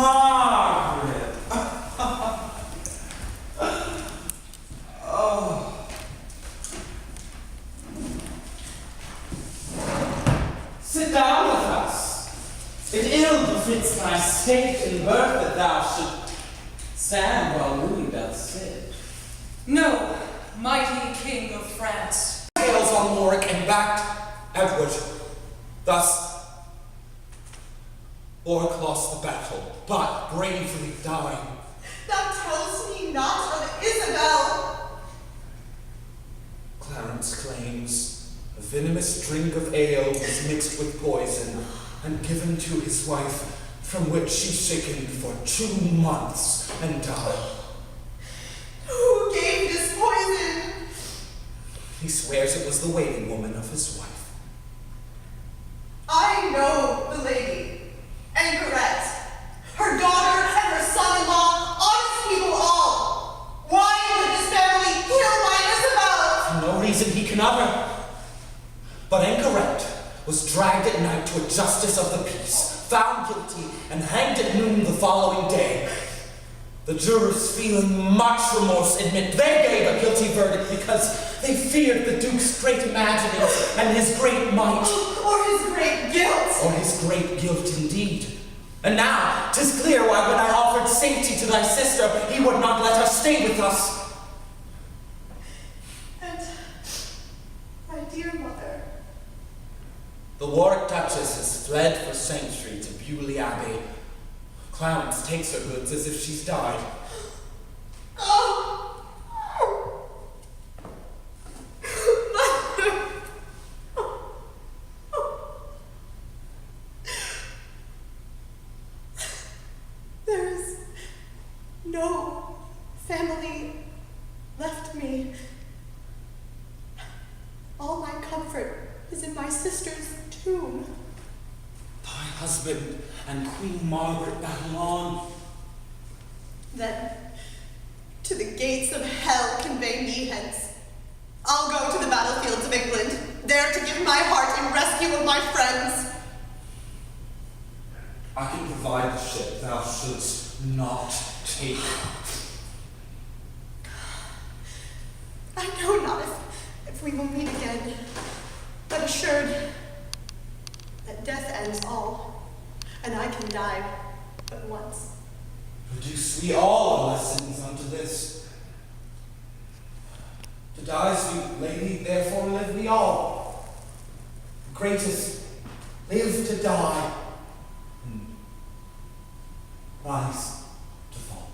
Margaret! Oh. Sit down with us. It ill befits thy state and birth that thou should stand while Louis doth sit. No, mighty King of France. Tales on Warwick and backed Edward. Thus, Warwick lost the battle, but bravely died. Thou tellest me not of Isabel. Clarence claims a venomous drink of ale was mixed with poison and given to his wife, from which she sickened for 2 months and died. Who gave this poison? He swears it was the waiting woman of his wife. I know the lady, Anchorette, her daughter and her son-in-law, honest people all. Why would this family kill my Isabel? For no reason he can utter. But Anchorette was dragged at night to a justice of the peace, found guilty, and hanged at noon the following day. The jurors, feeling much remorse, admit they gave a guilty verdict because they feared the Duke's great imaginings and his great might. Or his great guilt. Or his great guilt indeed. And now, 'tis clear why when I offered safety to thy sister, he would not let her stay with us. And my dear mother. The Warwick Duchess has fled for sanctuary to Beaulieu Abbey. Clarence takes her goods as if she's died. Oh! Mother! There is no family left me. All my comfort is in my sister's tomb. Thy husband and Queen Margaret battle on. Then, to the gates of hell convey me hence. I'll go to the battlefields of England, there to give my heart in rescue of my friends. I can provide the ship thou shouldst not take. I know not if we will meet again, but assured that death ends all, and I can die but once. Produce we all lessons unto this. To die, sweet lady, therefore live we all. The greatest live to die, and rise to fall.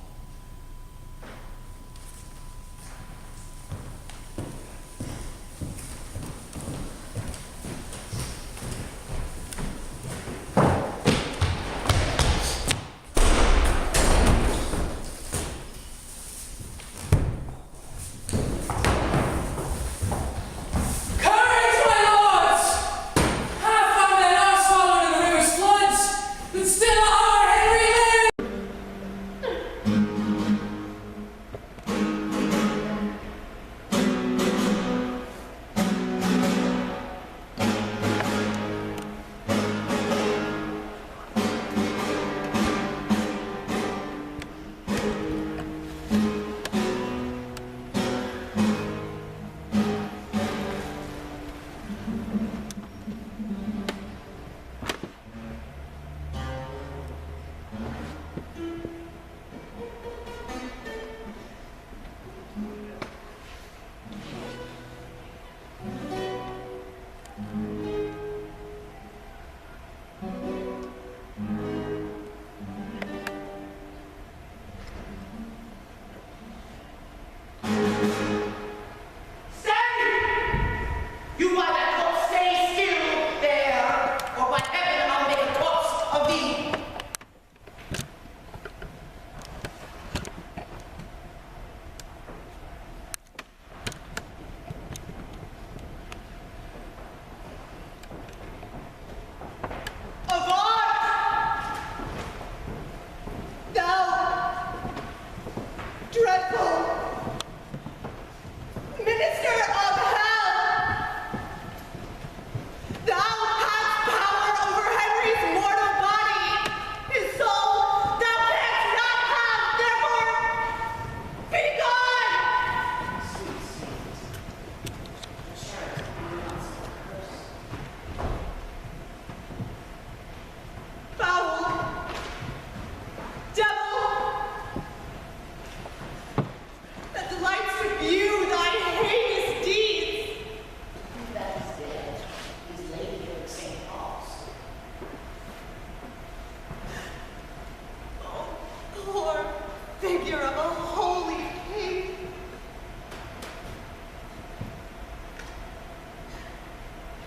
figure of a holy king.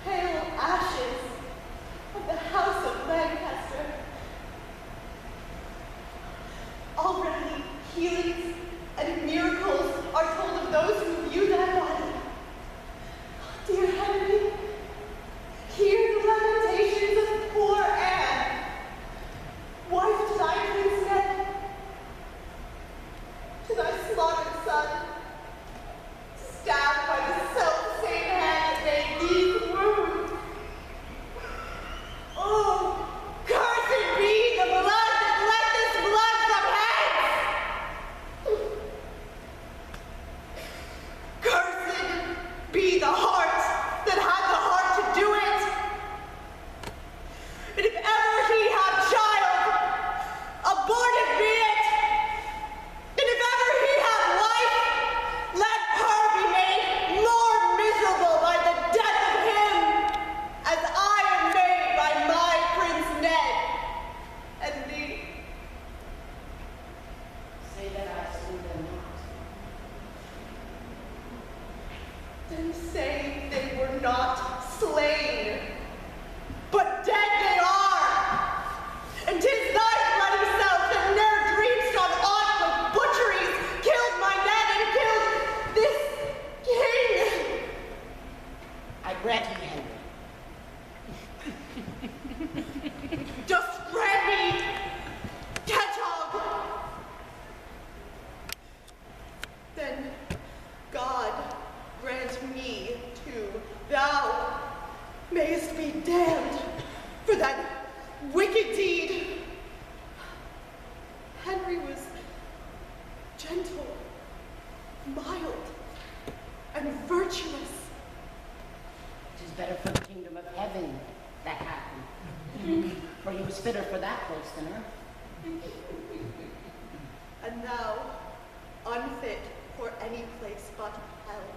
Pale ashes of the house of Lancaster. Already healings and miracles are told of those who view that body. Dear Henry, hear the lamentations of poor Anne, wife to thy prince Ned, to thy slaughtered son, stabbed by the self-same hand that made these wounds. Oh, cursed be the blood that let this blood from hence! Cursed be the heart that had the heart to do it! And if ever he have child, abortive be it! And if ever he have wife, let her be made more miserable by the death of him, as I am made by my Prince Ned and thee. Say that I slew them not. Then say they were not slain, but dead they are. And 'tis thy bloody self that ne'er dreamst on aught but butcheries killed my Ned and killed this king. I grant you, Henry. Dost grant me, hedgehog? Then God grant me too. Thou mayest be damned for that wicked deed. Henry was gentle, mild, and virtuous. It is better for the kingdom of heaven that happened. For he was fitter for that place than earth. And thou, unfit for any place but hell.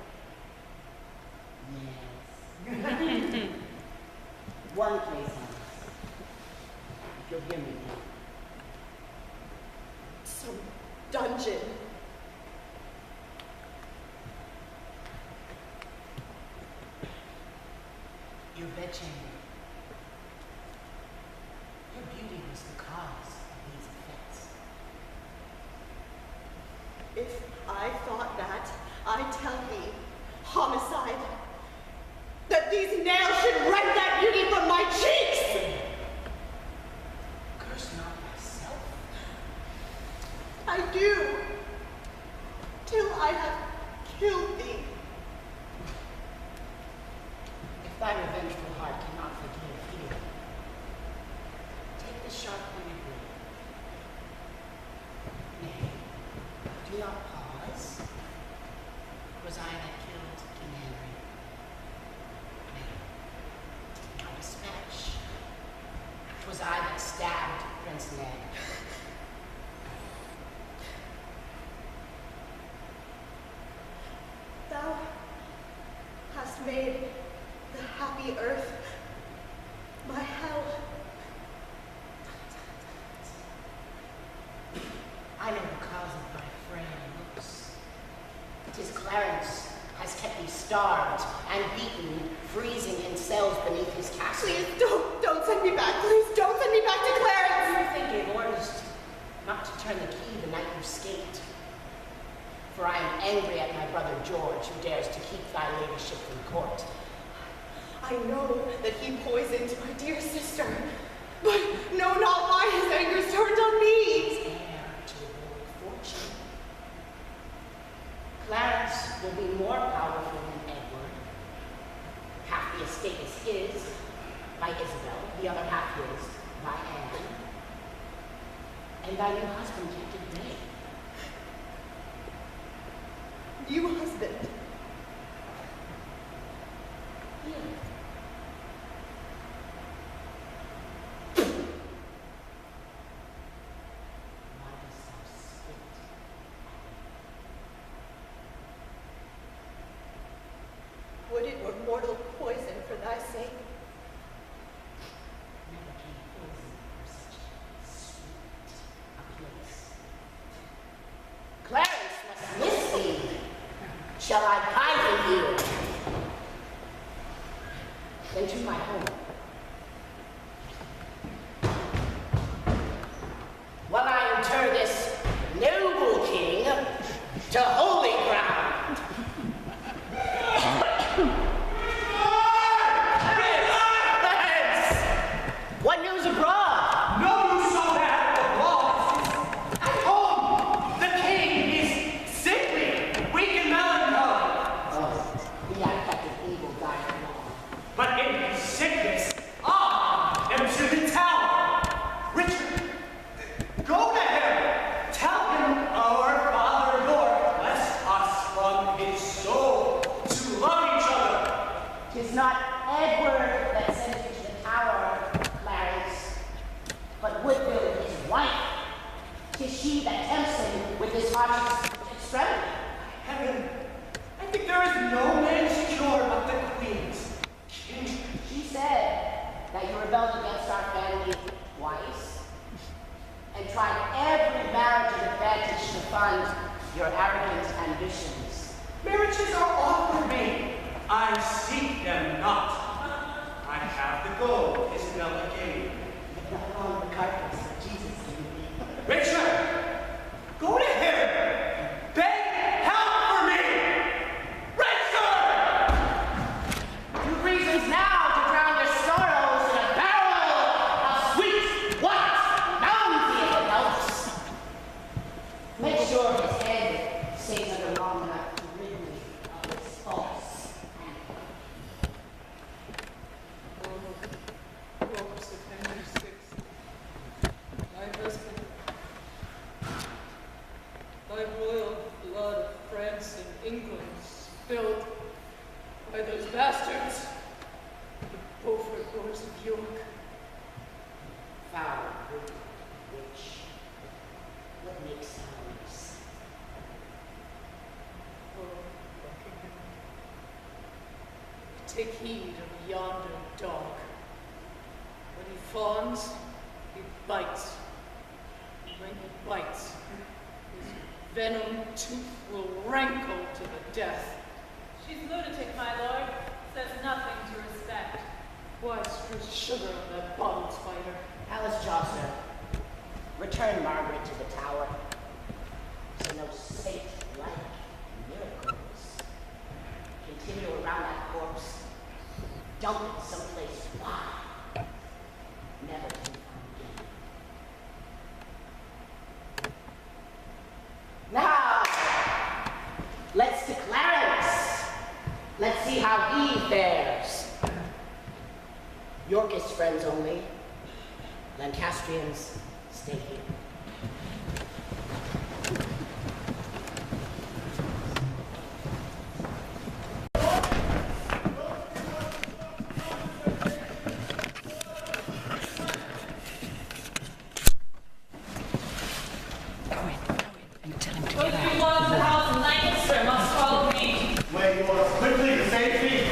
Yes. One place on earth. If you'll hear me now. Some dungeon. Your bedchamber. Your beauty was the cause of these effects. If I thought that, I tell thee, homicide, that these nails should rend that beauty from my cheeks! Curse not thyself. I do, till I have killed thee. If thy revengeful heart cannot forgive here, take the sharp-pointed blade. Nay, do not pause. Was I that killed King Henry? Nay, now dispatch. 'Twas I that stabbed Prince Ned. Thou hast made the happy earth my hell. I know the cause of thy frail looks. 'Tis Clarence has kept thee starved and beaten, freezing in cells beneath his castle. Please don't send me back. Please don't send me back to Clarence. I think gave orders not to turn the key the night you escaped. For I am angry at my brother George, who dares to keep thy ladyship from court. I know that he poisoned my dear sister, but know not why his anger's turned on me. Heir to a world fortune. Clarence will be more powerful than Edward. Half the estate is his, by Isabel, the other half his, by Anne. And thy new husband kept it vague. New husband. Here. Why dost thou spit? Would it were mortal poison for thy sake. Never came poison for such sweet a place. to holy ground. What news abroad? No news so bad abroad. At home, the king is sickly, weak and melancholy. Oh, the affected evil died along. But in his sickness, I am to the tower. Richard, go to him. Tell him our Father Lord blessed us from his soul to love each other. 'Tis not Edward that sent you to the tower, Clarence, but Woodville, his wife. 'Tis she that tempts him with his harshest extremity. Heaven, I think there is no man secure but the Queen's. King. She said that you rebelled against our family twice and tried every marriage and advantage to fund your arrogant ambitions. Marriages are offered me. I seek them not. I have the gold Isabella gave me. Not on the carpets that Jesus gave me. Richard, go to him. Beg help for me. Richard! You've reasons now to drown your sorrows in a barrel of sweet white mountain notes. Make sure his head stays under long enough to rid me of his false anger. Rose of Henry VI, my husband, thy royal blood of France and England spilled by those bastards, the Beaufort Lords of York. Foul rude witch, what makes sounds? Oh, Buckingham, take heed of yonder dog. When he fawns, he bites. And when he bites, his venom tooth will rankle to the death. She's lunatic, my lord. Says nothing to respect. Why strew sugar on that bottle spider? Alice Chaucer, return Margaret to the tower, so no saint-like miracles continue around that corpse. Dump it someplace wide, never to be found again. Now, let's to Clarence. Let's see how he fares. Yorkist friends only. Lancastrians, stay here. Those who belong to the house of Lancaster must follow me. Wait, you want quickly to safety?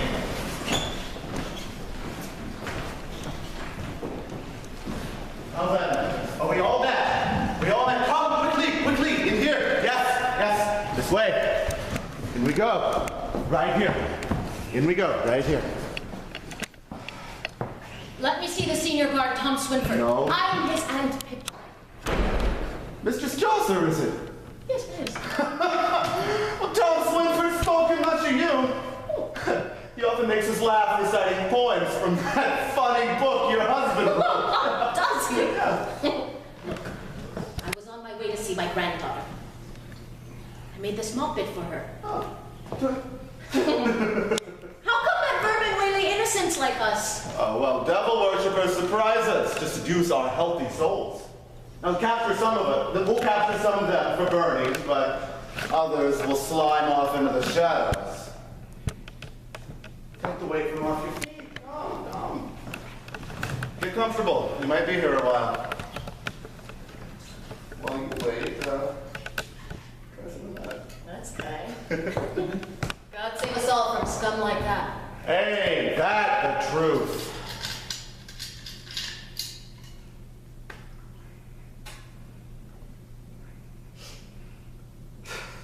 How's that? Are we all met? We all met? Come quickly, in here. Yes, this way. In we go. Right here. In we go, right here. Let me see the senior guard, Tom Swinford. No. I'm his aunt Pip. Mistress Chaucer, is it? Yes, it is. Well, Tom Swinford's spoken much of you. He often makes us laugh reciting poems from that funny book your husband wrote. Does he? Yeah. I was on my way to see my granddaughter. I made the small bit for her. Oh. How come that vermin waylaid innocents like us? Oh, well, devil worshippers surprise us to seduce our healthy souls. Now, capture some of it. We'll capture some of them for burning, but others will slime off into the shadows. Take the weight from off your feet. Come. Get comfortable. You might be here a while. While you wait, try some of that. That's kind. God save us all from scum like that. Ain't that the truth?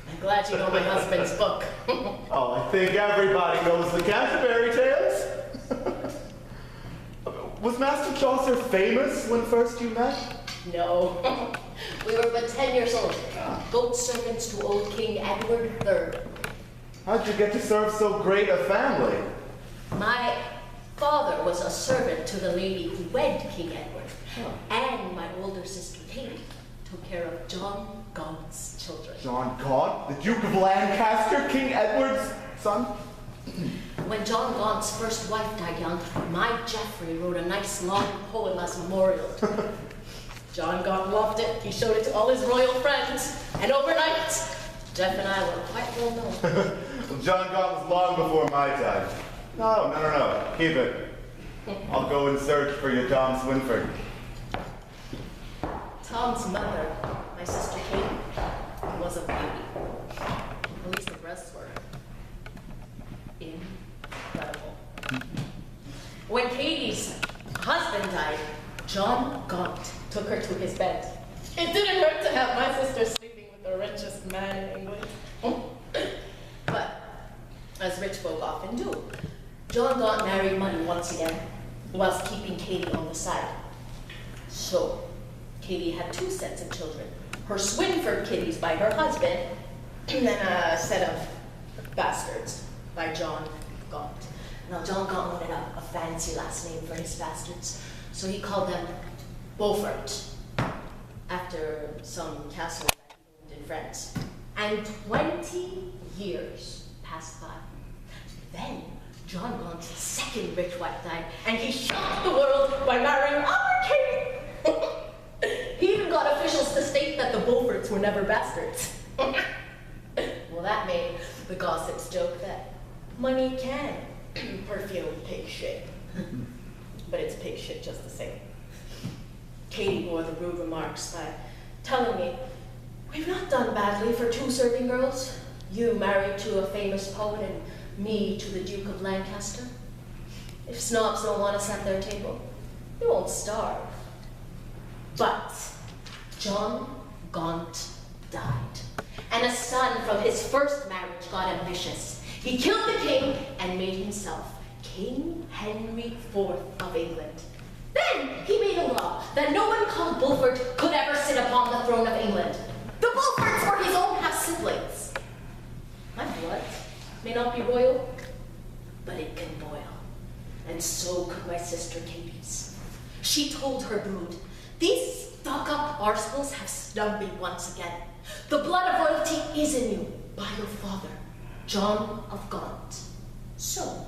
I'm glad you know my husband's book. Oh, I think everybody knows the Canterbury Tales. Was Master Chaucer famous when first you met? No. We were but 10 years old. Both servants to old King Edward III. How'd you get to serve so great a family? My father was a servant to the lady who wed King Edward. And my older sister Katie took care of John Gaunt's children. John Gaunt, the Duke of Lancaster, King Edward's son? When John Gaunt's first wife died young, my Geoffrey wrote a nice long poem as memorial. John Gaunt loved it. He showed it to all his royal friends. And overnight, Jeff and I were quite well known. Well, John Gaunt was long before my time. No. Keep it. I'll go and search for you, Tom Swinford. Tom's mother, my sister Katie, was a beauty. At least the breasts were incredible. When Katie's husband died, John Gaunt took her to his bed. It didn't hurt to have my sister sleeping with the richest man in England. But, as rich folk often do, John Gaunt married money once again, whilst keeping Katie on the side. So, Katie had 2 sets of children. Her Swinford kiddies by her husband, and then a set of bastards by John Gaunt. Now, John Gaunt wanted a fancy last name for his bastards, so he called them Beaufort, after some castle that he owned in France. And 20 years passed by. Then, John Gaunt's second rich wife died, and he shocked the world by marrying our Katie. He even got officials to state that the Beauforts were never bastards. Well, that made the gossips joke that money can perfume pig shit. But it's pig shit just the same. Katie bore the rude remarks by telling me, "We've not done badly for 2 serving girls. You married to a famous poet and me to the Duke of Lancaster. If snobs don't want us at their table, we won't starve." But John Gaunt died, and a son from his first marriage got ambitious. He killed the king and made himself King Henry IV of England. Then he made a law that no one called Beaufort could ever sit upon the throne of England. The Beauforts were his own half-siblings. My blood may not be royal, but it can boil. And so could my sister Katie's. She told her brood, "These stuck-up arseholes have snubbed me once again. The blood of royalty is in you by your father, John of Gaunt. So,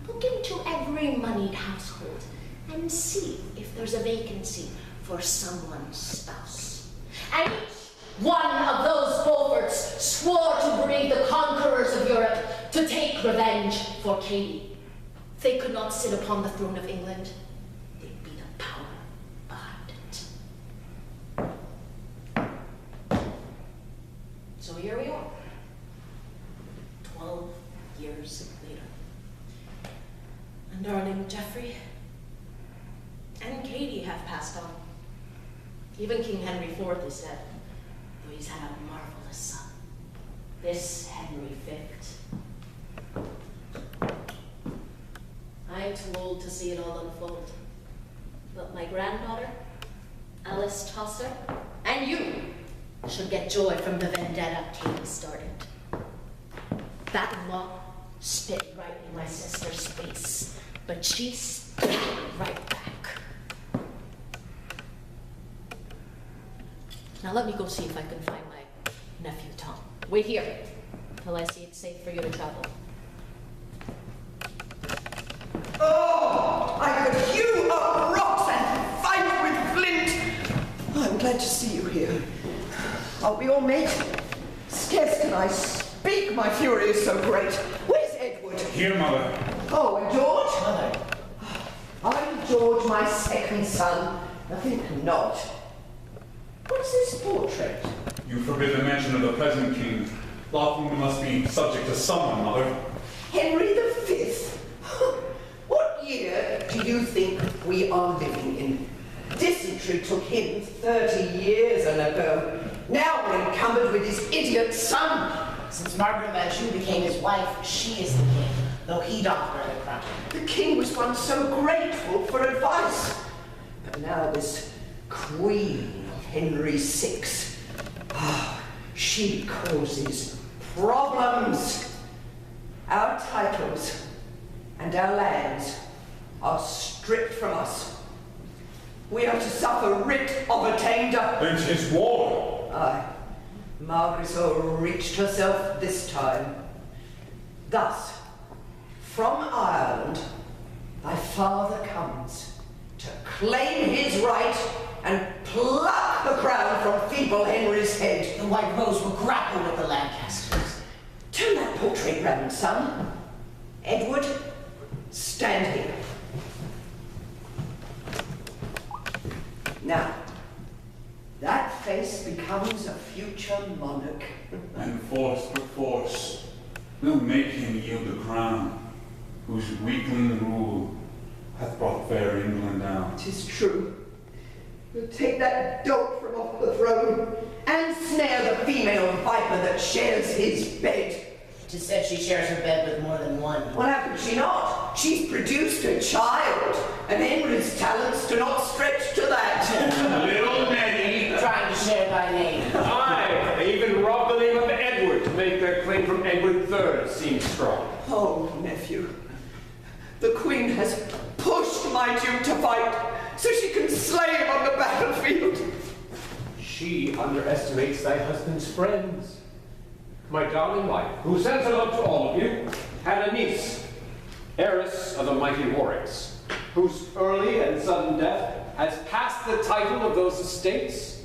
look into every moneyed household and see if there's a vacancy for someone's spouse." And each one of those Beauforts swore to breed the conquerors of Europe to take revenge for Katie. They could not sit upon the throne of England. They'd be the power behind it. So here we are, 12 years later. And darling Geoffrey and Katie have passed on. Even King Henry IV is dead, though he's had a marvelous son, this Henry V. I'm too old to see it all unfold, but my granddaughter, Alice Chaucer, and you should get joy from the vendetta Katie started. That law spit right in my sister's face, but she spit right back. Now let me go see if I can find my nephew Tom. Wait here till I see it's safe for you to travel. Oh, I could hew up rocks and fight with flint. I'm glad to see you here. I'll be your mate. Scarce can I speak, my fury is so great. Where's Edward? Here, Mother. Oh, and George? Mother. I'm George, my second son. I think not. What's this portrait? You forbid the mention of the present king. Lawfully must be subject to someone, Mother. Henry V? What year do you think we are living in? Dysentery took him 30 years ago. Now we're encumbered with his idiot son. Since Margaret Manchou became his wife, she is the king, though he doth wear the crown. The king was once so grateful for advice. But now this queen of Henry VI. She causes problems. Our titles and our lands are stripped from us. We are to suffer writ of attainder. Then 'tis war. Aye, Margaret overreached herself this time. Thus, from Ireland, thy father comes to claim his right and pluck the crown from feeble Henry's head. The White Rose will grapple with the Lancasters. Turn that portrait round, son. Edward, stand here. Now, that face becomes a future monarch. And force perforce will make him yield the crown, whose weakling rule hath brought fair England down. 'Tis true. We'll take that dolt from off the throne and snare the female viper that shares his bed. 'Tis said she shares her bed with more than one. Well, how could she not? She's produced a child, and Henry's talents do not stretch to that. Little Nettie, Trying to share thy name. Aye, they even robbed the name of Edward to make their claim from Edward III seem strong. Oh, nephew, the Queen has pushed my Duke to fight so she can slay him on the battlefield. She underestimates thy husband's friends. My darling wife, who sends her love to all of you, had a niece, heiress of the mighty Warwicks, whose early and sudden death has passed the title of those estates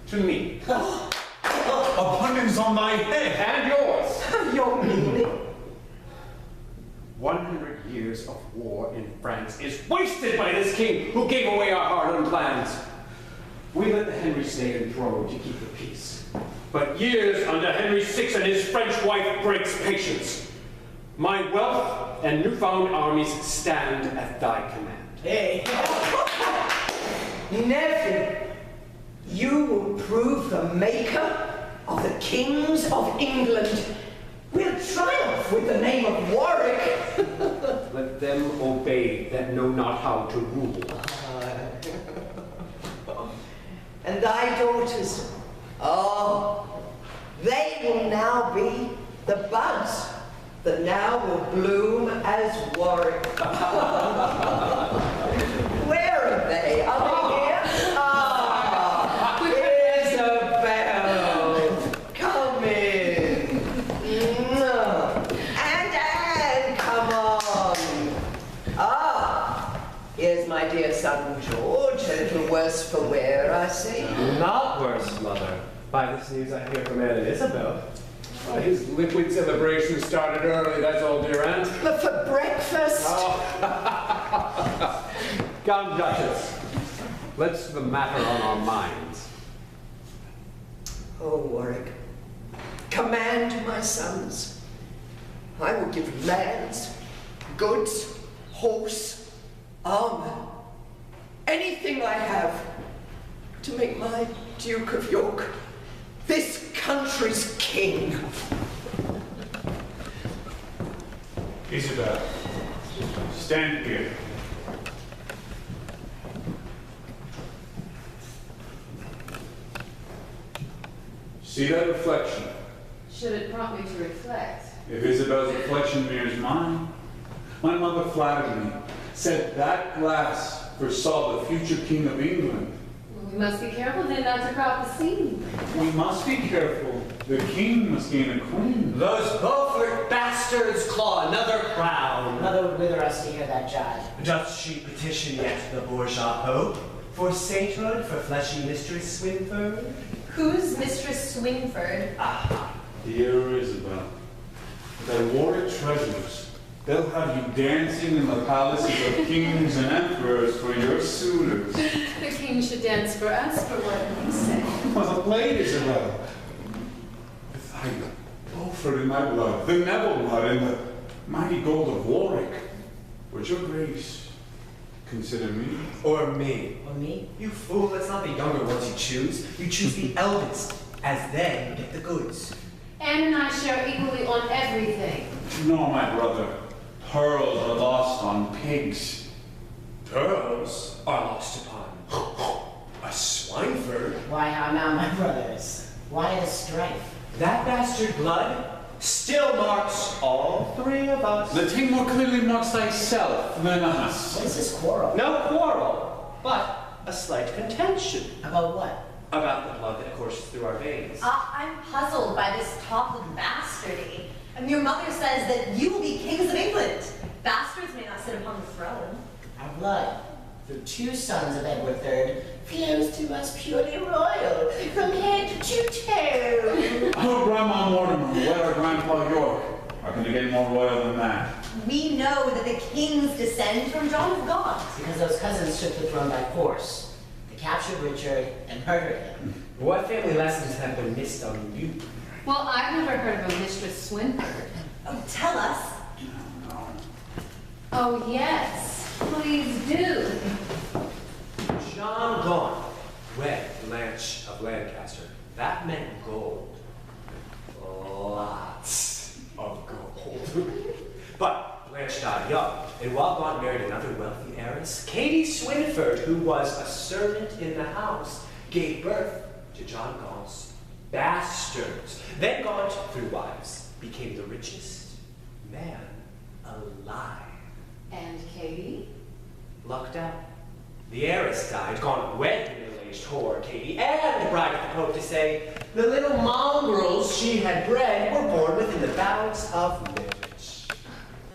to me. Abundance on thy head. And yours. Your meaning? 100 years of war in France is wasted by this king who gave away our hard-earned lands. We let the Henry stay enthroned to keep the peace. But years under Henry VI and his French wife breaks patience. My wealth and newfound armies stand at thy command. Hey. Nephew, you will prove the maker of the kings of England. We'll triumph with the name of Warwick. Let them obey that know not how to rule. And thy daughters, oh, they will now be the buds that now will bloom as Warwick. Where are they? Are they here? Ah, Isabel, come in. And come on. Ah, here's my dear son George, a little worse for wear, I see. Not worse, mother. By this news I hear from Anne and Isabel. His liquid celebration started early, that's all, dear aunt. But for breakfast? Come, Duchess. Let's the matter on our minds. Oh, Warwick, command my sons. I will give lands, goods, horse, armor, anything I have to make my Duke of York this country's king. Isabel, stand here. See that reflection? Should it prompt me to reflect? If Isabel's reflection mirrors mine, my mother flattered me, said that glass foresaw the future king of England. We must be careful then not to crop the seed. We must be careful. The king must gain a queen. Those Beaufort bastards claw another crown. Mother would wither us to hear that jibe. Doth she petition yet the bourgeois pope for sainthood for fleshy Mistress Swinford? Who's Mistress Swinford? Dear Isabel, thy Warwick treasures, they'll have you dancing in the palaces of kings and emperors for your suitors. The king should dance for us, for what we say. Well played, Isabel. With thy Beaufort in my blood, the Neville blood, and the mighty gold of Warwick, would your grace consider me? Or me? Or me? You fool, it's not the younger ones you choose. You choose the eldest, as then you get the goods. Anne and I share equally on everything. No, my brother. Pearls are lost on pigs. Pearls are lost upon A Swineford? Why, how now, my brothers? Why the strife? That bastard blood still marks all three of us. The thing more clearly marks thyself than us. What is this quarrel? No quarrel, but a slight contention. About what? About the blood that courses through our veins. I'm puzzled by this talk of bastardy. And your mother says that you will be kings of England. Bastards may not sit upon the throne. Our blood, through two sons of Edward III, flows to us purely royal, from head to toe. Oh, Grandma Mortimer, where are Grandpa York? How can you get more royal than that? We know that the kings descend from John of Gaunt. Because those cousins took the throne by force. They captured Richard and murdered him. What family lessons have been missed on you? Well, I've never heard of a Mistress Swinford. Oh, tell us. Oh, yes. Please do. John Gaunt wed Blanche of Lancaster. That meant gold. Lots of gold. But Blanche died young, and while Gaunt married another wealthy heiress, Katie Swinford, who was a servant in the house, gave birth to John Gaunt's bastards. Then Gaunt, through wives, became the richest man alive. And Katie? Lucked out. The heiress died, Gaunt wed the middle-aged whore, Katie, and bribed the Pope to say the little mongrels she had bred were born within the bounds of